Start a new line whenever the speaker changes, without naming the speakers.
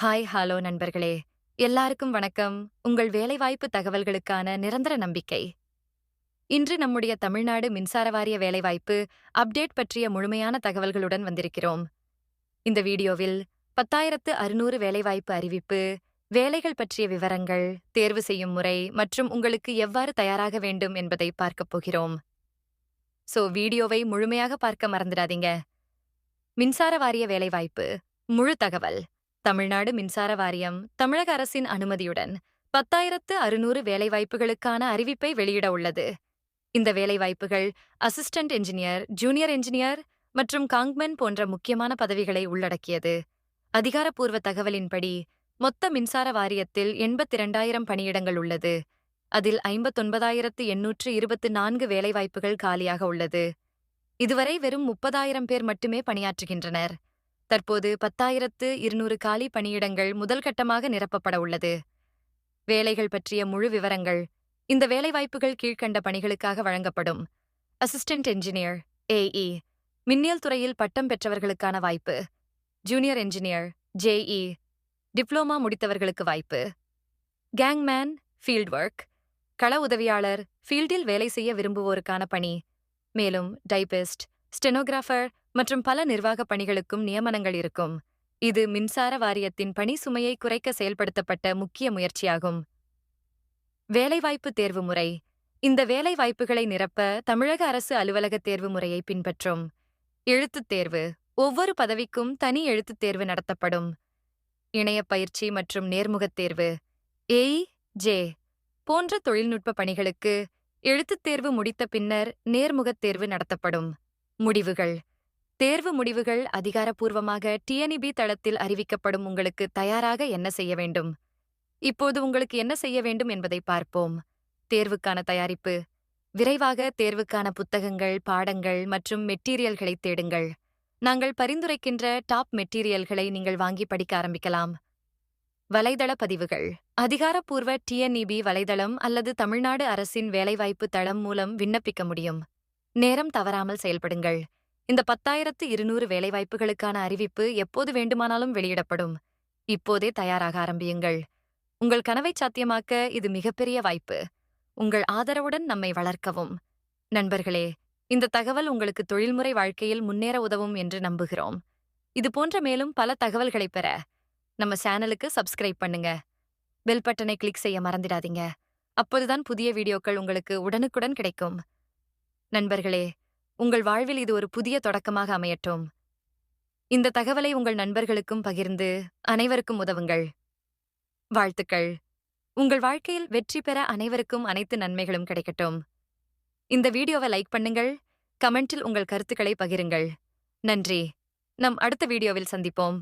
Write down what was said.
Hello நண்பர்களே. எல்லாருக்கும் வணக்கம். உங்கள் வேலைவாய்ப்பு தகவல்களுக்கான நிரந்தர நம்பிக்கை. இன்று நம்முடைய தமிழ்நாடு மின்சார வாரிய வேலைவாய்ப்பு அப்டேட் பற்றிய முழுமையான தகவல்களுடன் வந்திருக்கிறோம். இந்த வீடியோவில் 10,600 வேலைவாய்ப்பு அறிவிப்பு, வேலைகள் பற்றிய விவரங்கள், தேர்வு செய்யும் முறை மற்றும் உங்களுக்கு எவ்வாறு தயாராக வேண்டும் என்பதை பார்க்கப் போகிறோம். வீடியோவை முழுமையாக பார்க்க மறந்துடாதீங்க. மின்சார வாரிய வேலைவாய்ப்பு முழு தகவல். தமிழ்நாடு மின்சார வாரியம் தமிழக அரசின் அனுமதியுடன் 10,600 வேலைவாய்ப்புகளுக்கான அறிவிப்பை வெளியிட உள்ளது. இந்த வேலைவாய்ப்புகள் அசிஸ்டன்ட் என்ஜினியர், ஜூனியர் என்ஜினியர் மற்றும் காங்மென் போன்ற முக்கியமான பதவிகளை உள்ளடக்கியது. அதிகாரப்பூர்வ தகவலின்படி மொத்த மின்சார வாரியத்தில் 82,000 பணியிடங்கள் உள்ளது. அதில் 59,824 வேலைவாய்ப்புகள் காலியாக உள்ளது. இதுவரை வெறும் 30,000 பேர் மட்டுமே பணியாற்றுகின்றனர். தற்போது 10,200 காலி பணியிடங்கள் முதல் கட்டமாக நிரப்பப்பட உள்ளது. வேலைகள் பற்றிய முழு விவரங்கள். இந்த வேலைவாய்ப்புகள் கீழ்க்கண்ட பணிகளுக்காக வழங்கப்படும். அசிஸ்டன்ட் என்ஜினியர் ஏஇ, மின்னியல் துறையில் பட்டம் பெற்றவர்களுக்கான வாய்ப்பு. ஜூனியர் என்ஜினியர் ஜேஇ, டிப்ளோமா முடித்தவர்களுக்கு வாய்ப்பு. கேங்மேன் ஃபீல்ட் ஒர்க், கள உதவியாளர், ஃபீல்டில் வேலை செய்ய விரும்புவோருக்கான பணி. மேலும் டைபிஸ்ட், ஸ்டெனோகிராஃபர் மற்றும் பல நிர்வாக பணிகளுக்கும் நியமனங்கள் இருக்கும். இது மின்சார வாரியத்தின் பணி சுமையை குறைக்க செயல்படுத்தப்பட்ட முக்கிய முயற்சியாகும். வேலைவாய்ப்பு தேர்வு முறை. இந்த வேலைவாய்ப்புகளை நிரப்ப தமிழக அரசு அலுவலக தேர்வு முறையை பின்பற்றும். எழுத்துத் தேர்வு. ஒவ்வொரு பதவிக்கும் தனி எழுத்துத் தேர்வு நடத்தப்படும். இணைய பயிற்சி மற்றும் நேர்முகத் தேர்வு. ஏஇ, ஜே போன்ற தொழில்நுட்ப பணிகளுக்கு எழுத்துத் தேர்வு முடித்த பின்னர் நேர்முகத் தேர்வு நடத்தப்படும். முடிவுகள். தேர்வு முடிவுகள் அதிகாரப்பூர்வமாக டிஎன்இபி தளத்தில் அறிவிக்கப்படும். உங்களுக்கு தயாராக என்ன செய்ய வேண்டும்? இப்போது உங்களுக்கு என்ன செய்ய வேண்டும் என்பதை பார்ப்போம். தேர்வுக்கான தயாரிப்பு. விரைவாக தேர்வுக்கான புத்தகங்கள், பாடங்கள் மற்றும் மெட்டீரியல்களை தேடுங்கள். நாங்கள் பரிந்துரைக்கின்ற டாப் மெட்டீரியல்களை நீங்கள் வாங்கி படிக்க ஆரம்பிக்கலாம். வலைதள பதிவுகள். அதிகாரப்பூர்வ டிஎன்இபி வலைதளம் அல்லது தமிழ்நாடு அரசின் வேலைவாய்ப்பு தளம் மூலம் விண்ணப்பிக்க முடியும். நேரம் தவறாமல் செயல்படுங்கள். இந்த 10,200 வேலைவாய்ப்புகளுக்கான அறிவிப்பு எப்போது வேண்டுமானாலும் வெளியிடப்படும். இப்போதே தயாராக ஆரம்பியுங்கள். உங்கள் கனவை சாத்தியமாக்க இது மிகப்பெரிய வாய்ப்பு. உங்கள் ஆதரவுடன் நம்மை வளர்க்கவும். நண்பர்களே, இந்த தகவல் உங்களுக்கு தொழில்முறை வாழ்க்கையில் முன்னேற உதவும் என்று நம்புகிறோம். இது போன்ற மேலும் பல தகவல்களை பெற நம்ம சேனலுக்கு சப்ஸ்கிரைப் பண்ணுங்க. பெல் பட்டனை கிளிக் செய்ய மறந்துடாதீங்க. அப்போதுதான் புதிய வீடியோக்கள் உங்களுக்கு உடனுக்குடன் கிடைக்கும். நண்பர்களே, உங்கள் வாழ்வில் இது ஒரு புதிய தொடக்கமாக அமையட்டும். இந்த தகவலை உங்கள் நண்பர்களுக்கும் பகிர்ந்து அனைவருக்கும் உதவுங்கள். வாழ்த்துக்கள். உங்கள் வாழ்க்கையில் வெற்றி பெற அனைவருக்கும் அனைத்து நன்மைகளும் கிடைக்கட்டும். இந்த வீடியோவை லைக் பண்ணுங்கள். கமெண்டில் உங்கள் கருத்துக்களை பகிருங்கள். நன்றி. நம் அடுத்த வீடியோவில் சந்திப்போம்.